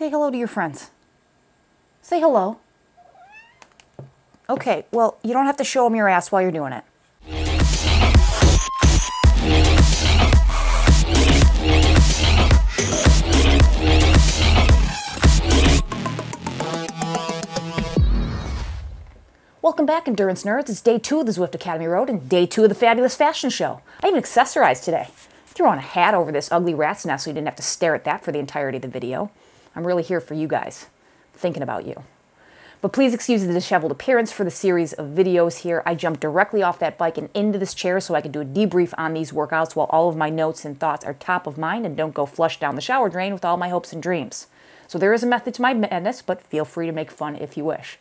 Say hello to your friends. Say hello. Okay, well, you don't have to show them your ass while you're doing it. Welcome back, Endurance Nerds. It's day 2 of the Zwift Academy Road and day 2 of the Fabulous Fashion Show. I even accessorized today. Threw on a hat over this ugly rat's nest so you didn't have to stare at that for the entirety of the video. I'm really here for you guys, thinking about you. But please excuse the disheveled appearance for the series of videos here. I jumped directly off that bike and into this chair so I could do a debrief on these workouts while all of my notes and thoughts are top of mind and don't go flush down the shower drain with all my hopes and dreams. So there is a method to my madness, but feel free to make fun if you wish.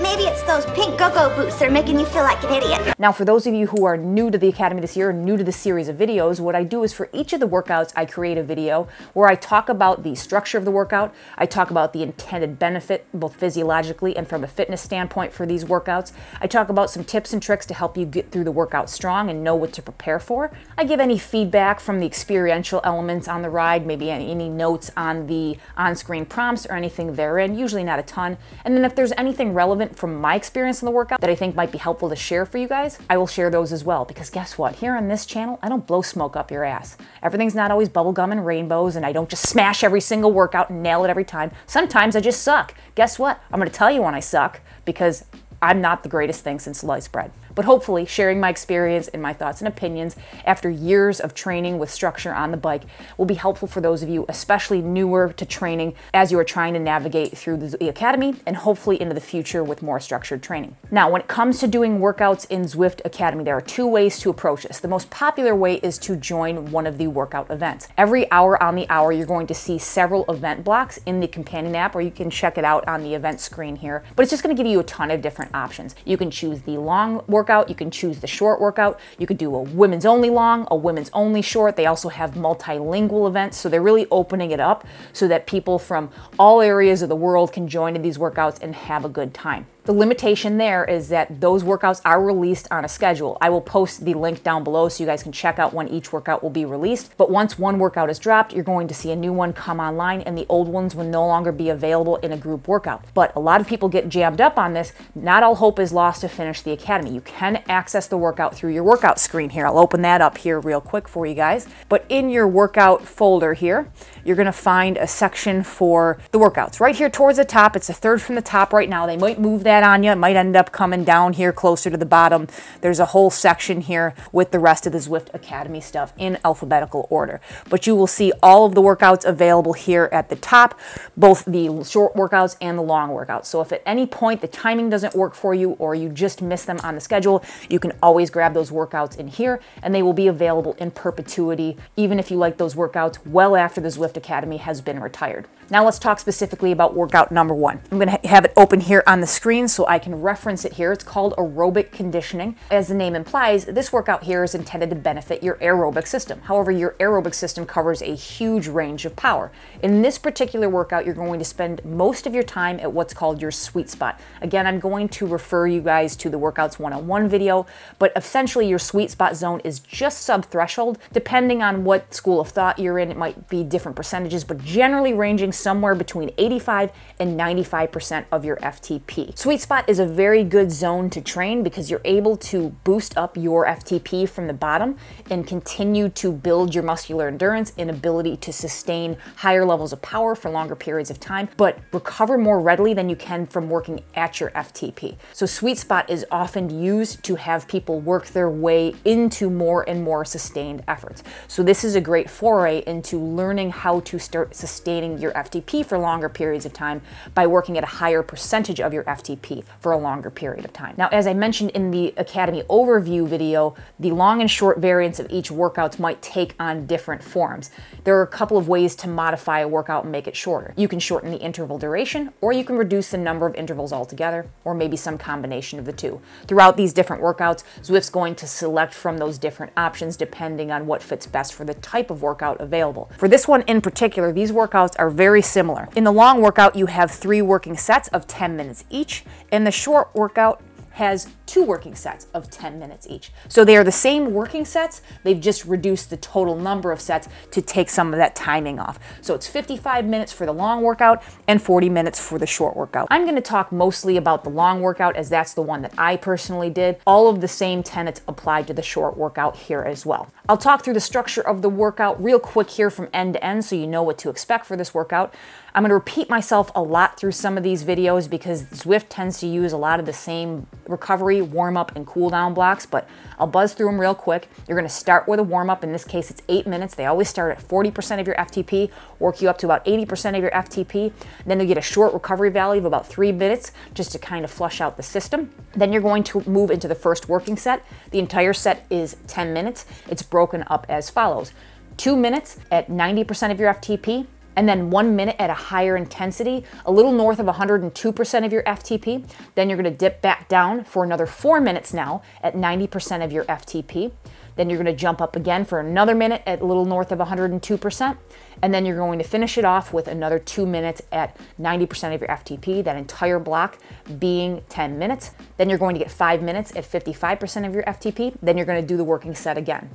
Maybe it's those pink go-go boots that are making you feel like an idiot. Now, for those of you who are new to the Academy this year, new to this series of videos, what I do is for each of the workouts, I create a video where I talk about the structure of the workout, I talk about the intended benefit, both physiologically and from a fitness standpoint for these workouts. I talk about some tips and tricks to help you get through the workout strong and know what to prepare for. I give any feedback from the experiential elements on the ride, maybe any notes on the on-screen prompts or anything therein, usually not a ton. And then if there's anything relevant from my experience in the workout that I think might be helpful to share for you guys, I will share those as well. Because guess what? Here on this channel, I don't blow smoke up your ass. Everything's not always bubblegum and rainbows, and I don't just smash every single workout and nail it every time. Sometimes I just suck. Guess what? I'm going to tell you when I suck, because I'm not the greatest thing since sliced bread. But hopefully, sharing my experience and my thoughts and opinions after years of training with structure on the bike will be helpful for those of you, especially newer to training, as you are trying to navigate through the Academy and hopefully into the future with more structured training. Now, when it comes to doing workouts in Zwift Academy, there are 2 ways to approach this. The most popular way is to join one of the workout events. Every hour on the hour, you're going to see several event blocks in the companion app, or you can check it out on the event screen here. But it's just going to give you a ton of different options. You can choose the long workout, you can choose the short workout, you could do a women's only long, a women's only short. They also have multilingual events, so they're really opening it up so that people from all areas of the world can join in these workouts and have a good time. The limitation there is that those workouts are released on a schedule. I will post the link down below so you guys can check out when each workout will be released. But once one workout is dropped, you're going to see a new one come online and the old ones will no longer be available in a group workout. But a lot of people get jammed up on this. Not all hope is lost to finish the Academy. You can access the workout through your workout screen here. I'll open that up here real quick for you guys. But in your workout folder here, you're going to find a section for the workouts. Right here towards the top, it's a third from the top right now. They might move that on you. It might end up coming down here closer to the bottom. There's a whole section here with the rest of the Zwift Academy stuff in alphabetical order. But you will see all of the workouts available here at the top, both the short workouts and the long workouts. So if at any point the timing doesn't work for you or you just miss them on the schedule, you can always grab those workouts in here and they will be available in perpetuity, even if you like those workouts well after the Zwift Academy has been retired. Now let's talk specifically about workout number 1. I'm going to have it open here on the screen so I can reference it here. It's called Aerobic Conditioning. As the name implies, this workout here is intended to benefit your aerobic system. However, your aerobic system covers a huge range of power. In this particular workout, you're going to spend most of your time at what's called your sweet spot. Again, I'm going to refer you guys to the Workouts 101 video, but essentially your sweet spot zone is just sub-threshold. Depending on what school of thought you're in, it might be different percentages, but generally ranging somewhere between 85 and 95% of your FTP. Sweet spot is a very good zone to train because you're able to boost up your FTP from the bottom and continue to build your muscular endurance and ability to sustain higher levels of power for longer periods of time, but recover more readily than you can from working at your FTP. So sweet spot is often used to have people work their way into more and more sustained efforts. So this is a great foray into learning how to start sustaining your FTP for longer periods of time by working at a higher percentage of your FTP for a longer period of time. Now, as I mentioned in the Academy overview video, the long and short variants of each workouts might take on different forms. There are a couple of ways to modify a workout and make it shorter. You can shorten the interval duration, or you can reduce the number of intervals altogether, or maybe some combination of the two. Throughout these different workouts, Zwift's going to select from those different options depending on what fits best for the type of workout available. For this one in particular, these workouts are very similar. In the long workout, you have 3 working sets of 10 minutes each. In the short workout, has 2 working sets of 10 minutes each. So they are the same working sets, they've just reduced the total number of sets to take some of that timing off. So it's 55 minutes for the long workout and 40 minutes for the short workout. I'm going to talk mostly about the long workout as that's the one that I personally did. All of the same tenets applied to the short workout here as well. I'll talk through the structure of the workout real quick here from end to end so you know what to expect for this workout. I'm going to repeat myself a lot through some of these videos because Zwift tends to use a lot of the same recovery, warm-up, and cool-down blocks, but I'll buzz through them real quick. You're going to start with a warm-up. In this case, it's 8 minutes. They always start at 40% of your FTP, work you up to about 80% of your FTP. Then you get a short recovery value of about 3 minutes just to kind of flush out the system. Then you're going to move into the first working set. The entire set is 10 minutes. It's broken up as follows. 2 minutes at 90% of your FTP, and then 1 minute at a higher intensity, a little north of 102% of your FTP. Then you're going to dip back down for another 4 minutes now at 90% of your FTP. Then you're going to jump up again for another minute at a little north of 102%. And then you're going to finish it off with another 2 minutes at 90% of your FTP, that entire block being 10 minutes. Then you're going to get 5 minutes at 55% of your FTP. Then you're going to do the working set again.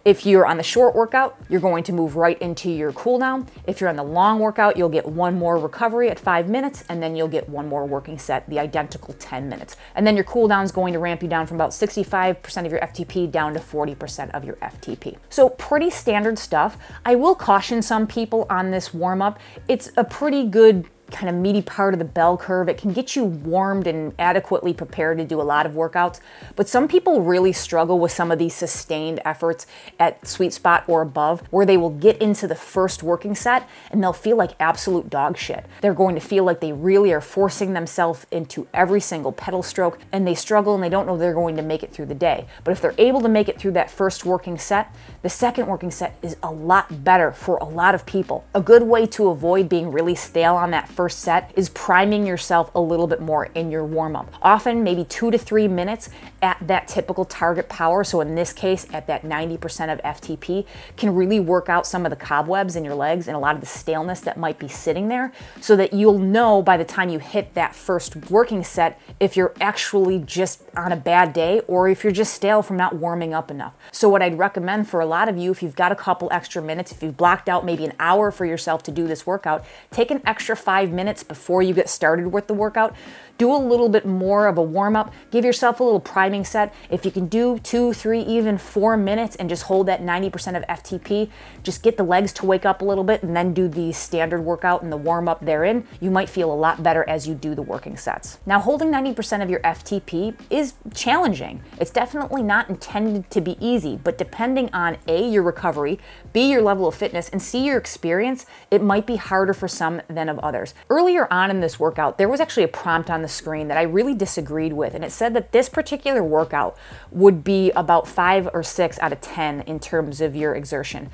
If you're on the short workout, you're going to move right into your cool down. If you're on the long workout, you'll get 1 more recovery at 5 minutes, and then you'll get 1 more working set, the identical 10 minutes. And then your cool down is going to ramp you down from about 65% of your FTP down to 40% of your FTP. So pretty standard stuff. I will caution some people on this warm up. It's a pretty good kind of meaty part of the bell curve. It can get you warmed and adequately prepared to do a lot of workouts, but some people really struggle with some of these sustained efforts at sweet spot or above, where they will get into the first working set and they'll feel like absolute dog shit. They're going to feel like they really are forcing themselves into every single pedal stroke, and they struggle and they don't know they're going to make it through the day. But if they're able to make it through that first working set, the second working set is a lot better for a lot of people. A good way to avoid being really stale on that first set is priming yourself a little bit more in your warm-up. Often maybe 2 to 3 minutes at that typical target power, so in this case at that 90% of FTP, can really work out some of the cobwebs in your legs and a lot of the staleness that might be sitting there, so that you'll know by the time you hit that first working set if you're actually just on a bad day or if you're just stale from not warming up enough. So what I'd recommend for a lot of you, if you've got a couple extra minutes, if you've blocked out maybe an hour for yourself to do this workout, take an extra 5 minutes before you get started with the workout. Do a little bit more of a warm-up. Give yourself a little priming set. If you can do 2, 3, even 4 minutes and just hold that 90% of FTP, just get the legs to wake up a little bit and then do the standard workout and the warm-up therein. You might feel a lot better as you do the working sets. Now, holding 90% of your FTP is challenging. It's definitely not intended to be easy, but depending on A, your recovery, B, your level of fitness, and C, your experience, it might be harder for some than of others. Earlier on in this workout, there was actually a prompt on the screen that I really disagreed with, and it said that this particular workout would be about 5 or 6 out of 10 in terms of your exertion.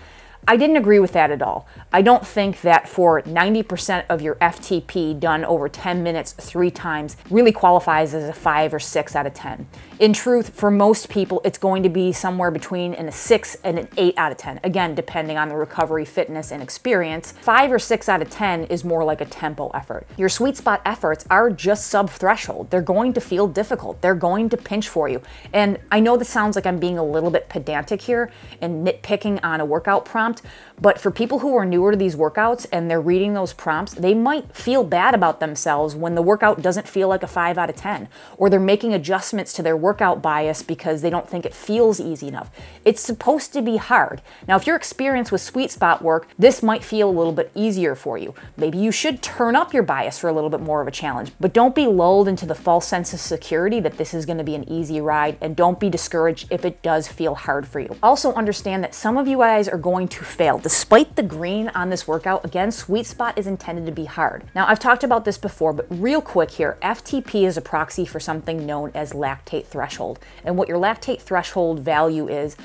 I didn't agree with that at all. I don't think that for 90% of your FTP done over 10 minutes 3 times really qualifies as a 5 or 6 out of 10. In truth, for most people, it's going to be somewhere between a 6 and an 8 out of 10. Again, depending on the recovery, fitness, and experience. 5 or 6 out of 10 is more like a tempo effort. Your sweet spot efforts are just sub-threshold. They're going to feel difficult. They're going to pinch for you. And I know this sounds like I'm being a little bit pedantic here and nitpicking on a workout prompt, but for people who are newer to these workouts and they're reading those prompts, they might feel bad about themselves when the workout doesn't feel like a 5 out of 10, or they're making adjustments to their workout bias because they don't think it feels easy enough. It's supposed to be hard. Now, if you're experienced with sweet spot work, this might feel a little bit easier for you. Maybe you should turn up your bias for a little bit more of a challenge, but don't be lulled into the false sense of security that this is going to be an easy ride, and don't be discouraged if it does feel hard for you. Also understand that some of you guys are going to fail. Despite the green on this workout, again, sweet spot is intended to be hard. Now, I've talked about this before, but real quick here, FTP is a proxy for something known as lactate threshold. And what your lactate threshold value is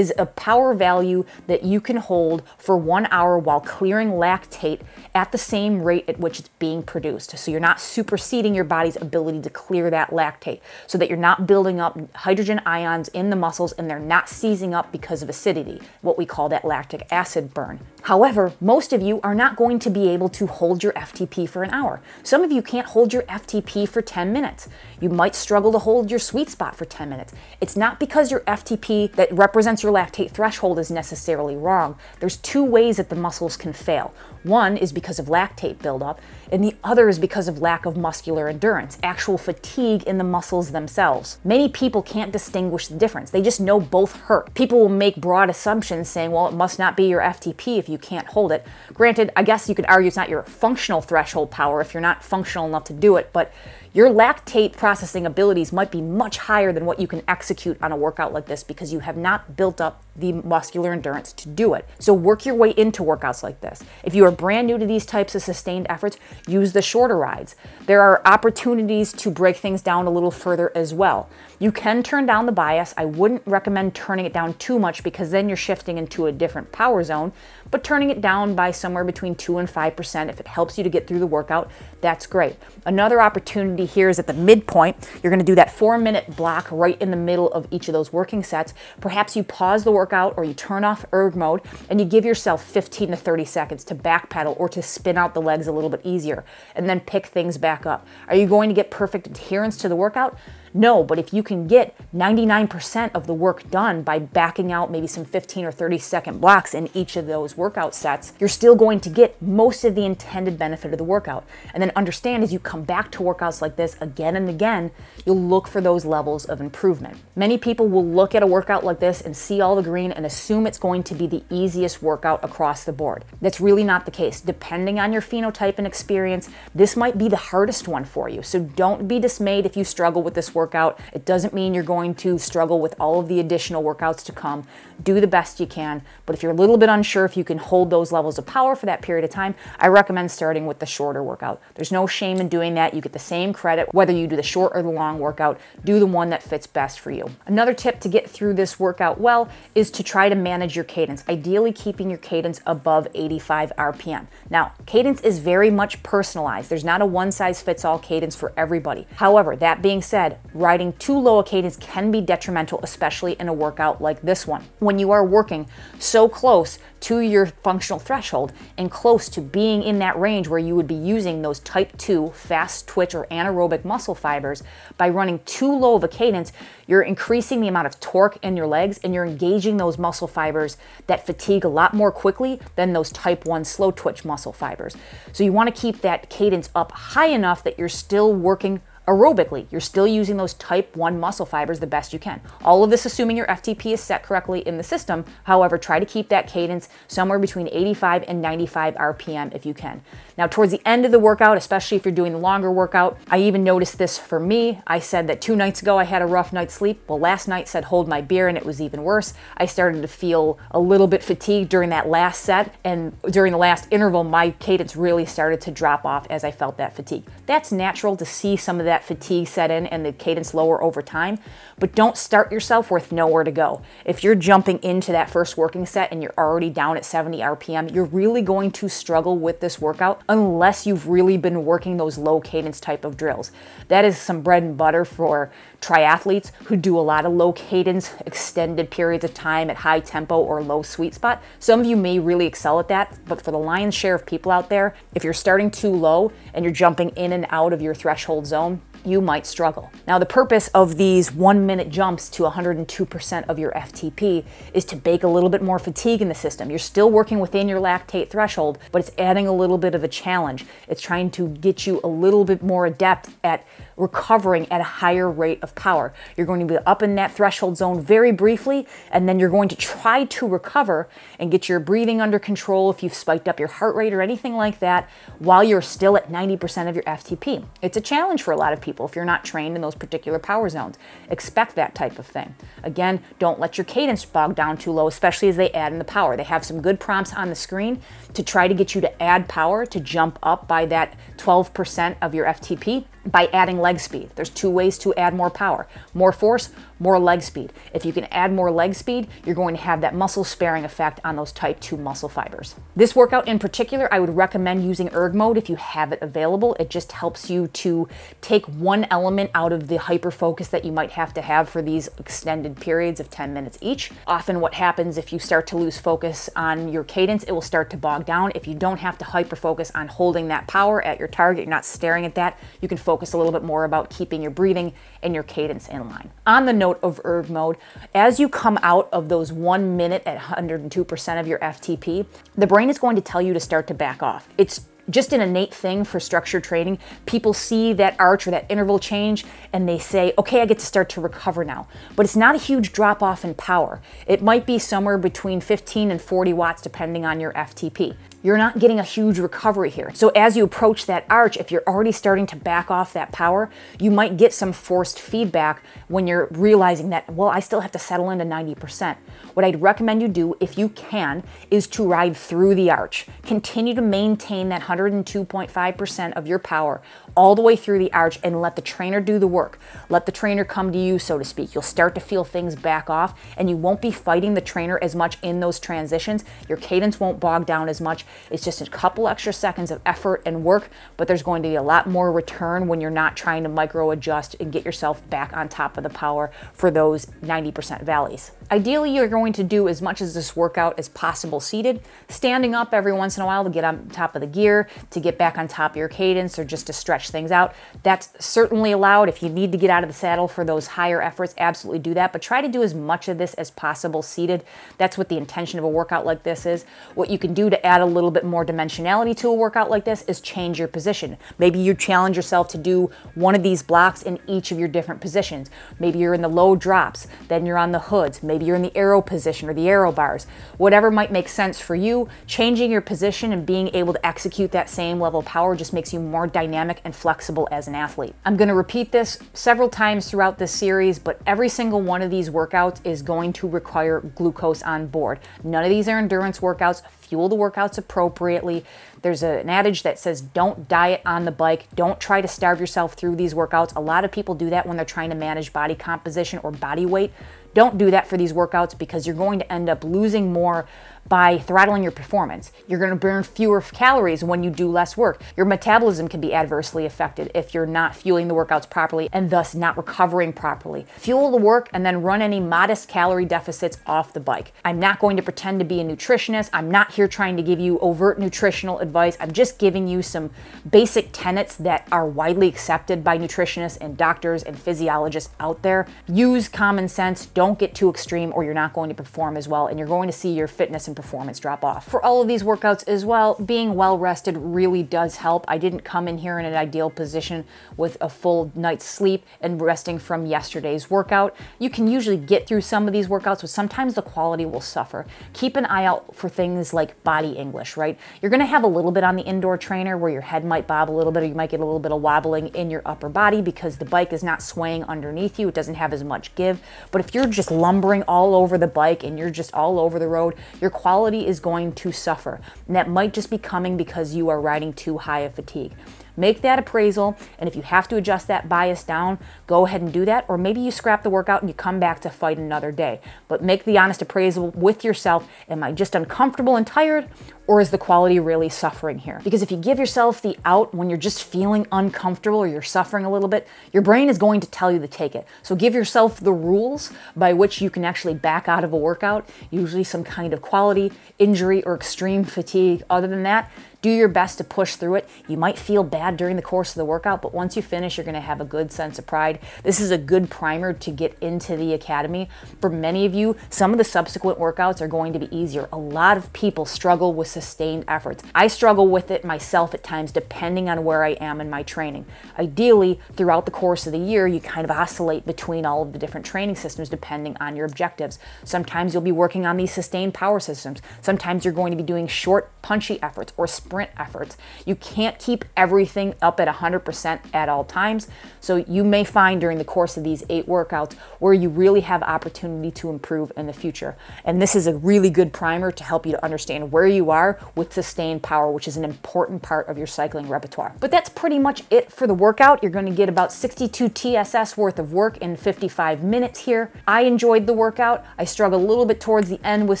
a power value that you can hold for 1 hour while clearing lactate at the same rate at which it's being produced. So you're not superseding your body's ability to clear that lactate, so that you're not building up hydrogen ions in the muscles and they're not seizing up because of acidity, what we call that lactic acid burn. However, most of you are not going to be able to hold your FTP for an hour. Some of you can't hold your FTP for 10 minutes. You might struggle to hold your sweet spot for 10 minutes. It's not because your FTP that represents your lactate threshold is necessarily wrong. There's two ways that the muscles can fail. One is because of lactate buildup, and the other is because of lack of muscular endurance, actual fatigue in the muscles themselves. Many people can't distinguish the difference. They just know both hurt. People will make broad assumptions saying, well, it must not be your FTP if you can't hold it. Granted, I guess you could argue it's not your functional threshold power if you're not functional enough to do it, but your lactate processing abilities might be much higher than what you can execute on a workout like this because you have not built up the muscular endurance to do it. So work your way into workouts like this. If you are brand new to these types of sustained efforts, use the shorter rides. There are opportunities to break things down a little further as well. You can turn down the bias. I wouldn't recommend turning it down too much because then you're shifting into a different power zone, but turning it down by somewhere between 2 and 5%, if it helps you to get through the workout, that's great. Another opportunity here is at the midpoint. You're going to do that 4-minute block right in the middle of each of those working sets. Perhaps you pause the workout or you turn off erg mode and you give yourself 15 to 30 seconds to back pedal or to spin out the legs a little bit easier and then pick things back up. Are you going to get perfect adherence to the workout? No, but if you can get 99% of the work done by backing out maybe some 15 or 30-second blocks in each of those workout sets, you're still going to get most of the intended benefit of the workout. And then understand as you come back to workouts like this again and again, you'll look for those levels of improvement. Many people will look at a workout like this and see all the green and assume it's going to be the easiest workout across the board. That's really not the case. Depending on your phenotype and experience, this might be the hardest one for you. So don't be dismayed if you struggle with this workout. It doesn't mean you're going to struggle with all of the additional workouts to come. Do the best you can, but if you're a little bit unsure if you can hold those levels of power for that period of time, I recommend starting with the shorter workout. There's no shame in doing that. You get the same credit whether you do the short or the long workout. Do the one that fits best for you. Another tip to get through this workout well is to try to manage your cadence, ideally keeping your cadence above 85 RPM. Now, cadence is very much personalized. There's not a one-size-fits-all cadence for everybody. However, that being said, riding too low a cadence can be detrimental, especially in a workout like this one. When you are working so close to your functional threshold and close to being in that range where you would be using those type 2 fast twitch or anaerobic muscle fibers, by running too low of a cadence, you're increasing the amount of torque in your legs and you're engaging those muscle fibers that fatigue a lot more quickly than those type 1 slow twitch muscle fibers. So you want to keep that cadence up high enough that you're still working aerobically. You're still using those type 1 muscle fibers the best you can. All of this assuming your FTP is set correctly in the system. However, try to keep that cadence somewhere between 85 and 95 RPM if you can. Now, towards the end of the workout, especially if you're doing the longer workout, I even noticed this for me. I said that 2 nights ago I had a rough night's sleep. Well, last night said hold my beer and it was even worse. I started to feel a little bit fatigued during that last set, and during the last interval, my cadence really started to drop off as I felt that fatigue. That's natural to see some of that fatigue set in and the cadence lower over time, but don't start yourself with nowhere to go. If you're jumping into that first working set and you're already down at 70 RPM, you're really going to struggle with this workout unless you've really been working those low cadence type of drills. That is some bread and butter for triathletes who do a lot of low cadence, extended periods of time at high tempo or low sweet spot. Some of you may really excel at that, but for the lion's share of people out there, if you're starting too low and you're jumping in and out of your threshold zone, you might struggle. Now, the purpose of these 1-minute jumps to 102% of your FTP is to bake a little bit more fatigue in the system. You're still working within your lactate threshold, but it's adding a little bit of a challenge. It's trying to get you a little bit more adept at recovering at a higher rate of power. You're going to be up in that threshold zone very briefly, and then you're going to try to recover and get your breathing under control if you've spiked up your heart rate or anything like that while you're still at 90% of your FTP. It's a challenge for a lot of people if you're not trained in those particular power zones. Expect that type of thing. Again, don't let your cadence bog down too low, especially as they add in the power. They have some good prompts on the screen to try to get you to add power, to jump up by that 12% of your FTP by adding leg speed. There's 2 ways to add more power: more force more leg speed. If you can add more leg speed, you're going to have that muscle sparing effect on those type 2 muscle fibers. This workout in particular, I would recommend using erg mode if you have it available. It just helps you to take one element out of the hyper focus that you might have to have for these extended periods of 10 minutes each. Often what happens if you start to lose focus on your cadence, it will start to bog down. If you don't have to hyper focus on holding that power at your target, you're not staring at that, you can focus a little bit more about keeping your breathing and your cadence in line. On the note of erg mode, as you come out of those 1 minute at 102% of your FTP, the brain is going to tell you to start to back off. It's just an innate thing for structured training. People see that arch or that interval change and they say, okay, I get to start to recover now. But it's not a huge drop off in power. It might be somewhere between 15 and 40 watts depending on your FTP. You're not getting a huge recovery here. So as you approach that arch, if you're already starting to back off that power, you might get some forced feedback when you're realizing that, well, I still have to settle into 90%. What I'd recommend you do, if you can, is to ride through the arch. Continue to maintain that 102.5% of your power all the way through the arch and let the trainer do the work. Let the trainer come to you, so to speak. You'll start to feel things back off and you won't be fighting the trainer as much in those transitions. Your cadence won't bog down as much. It's just a couple extra seconds of effort and work, but there's going to be a lot more return when you're not trying to micro adjust and get yourself back on top of the power for those 90% valleys. Ideally, you're going to do as much of this workout as possible seated, standing up every once in a while to get on top of the gear, to get back on top of your cadence, or just to stretch things out. That's certainly allowed. If you need to get out of the saddle for those higher efforts, absolutely do that, but try to do as much of this as possible seated. That's what the intention of a workout like this is. What you can do to add a little bit more dimensionality to a workout like this is change your position. Maybe you challenge yourself to do one of these blocks in each of your different positions. Maybe you're in the low drops, then you're on the hoods. Maybe you're in the aero position or the aero bars. Whatever might make sense for you, changing your position and being able to execute that same level of power just makes you more dynamic and flexible as an athlete. I'm going to repeat this several times throughout this series, but every single one of these workouts is going to require glucose on board. None of these are endurance workouts. Fuel the workouts appropriately. There's an adage that says don't diet on the bike. Don't try to starve yourself through these workouts. A lot of people do that when they're trying to manage body composition or body weight. Don't do that for these workouts because you're going to end up losing more by throttling your performance. You're going to burn fewer calories when you do less work. Your metabolism can be adversely affected if you're not fueling the workouts properly and thus not recovering properly. Fuel the work and then run any modest calorie deficits off the bike. I'm not going to pretend to be a nutritionist. I'm not here trying to give you overt nutritional advice. I'm just giving you some basic tenets that are widely accepted by nutritionists and doctors and physiologists out there. Use common sense. Don't get too extreme or you're not going to perform as well and you're going to see your fitness and performance drop off. For all of these workouts as well, being well rested really does help. I didn't come in here in an ideal position with a full night's sleep and resting from yesterday's workout. You can usually get through some of these workouts, but sometimes the quality will suffer. Keep an eye out for things like body English, right? You're going to have a little bit on the indoor trainer where your head might bob a little bit or you might get a little bit of wobbling in your upper body because the bike is not swaying underneath you. It doesn't have as much give. But if you're just lumbering all over the bike and you're just all over the road, your quality is going to suffer. And that might just be coming because you are riding too high of fatigue. Make that appraisal, and if you have to adjust that bias down, go ahead and do that, or maybe you scrap the workout and you come back to fight another day. But make the honest appraisal with yourself. Am I just uncomfortable and tired, or is the quality really suffering here? Because if you give yourself the out when you're just feeling uncomfortable or you're suffering a little bit, your brain is going to tell you to take it. So give yourself the rules by which you can actually back out of a workout, usually some kind of quality, injury, or extreme fatigue. Other than that, do your best to push through it. You might feel bad during the course of the workout, but once you finish, you're going to have a good sense of pride. This is a good primer to get into the academy. For many of you, some of the subsequent workouts are going to be easier. A lot of people struggle with sustained efforts. I struggle with it myself at times, depending on where I am in my training. Ideally, throughout the course of the year, you kind of oscillate between all of the different training systems depending on your objectives. Sometimes you'll be working on these sustained power systems. Sometimes you're going to be doing short, punchy efforts or sprint efforts. You can't keep everything up at 100% at all times. So you may find during the course of these 8 workouts where you really have opportunity to improve in the future. And this is a really good primer to help you to understand where you are with sustained power, which is an important part of your cycling repertoire. But that's pretty much it for the workout. You're going to get about 62 TSS worth of work in 55 minutes here. I enjoyed the workout. I struggled a little bit towards the end with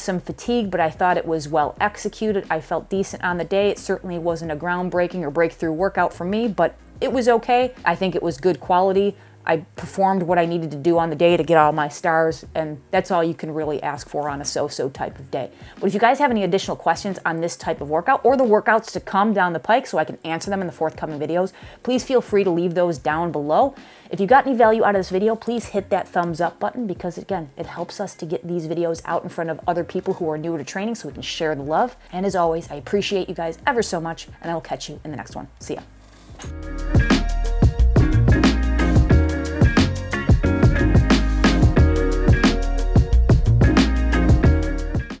some fatigue, but I thought it was well executed. I felt decent on the day. It certainly wasn't a groundbreaking or breakthrough workout for me, but it was okay. I think it was good quality. I performed what I needed to do on the day to get all my stars, and that's all you can really ask for on a so-so type of day. But if you guys have any additional questions on this type of workout or the workouts to come down the pike so I can answer them in the forthcoming videos, please feel free to leave those down below. If you got any value out of this video, please hit that thumbs up button because, again, it helps us to get these videos out in front of other people who are newer to training so we can share the love. And as always, I appreciate you guys ever so much, and I will catch you in the next one. See ya.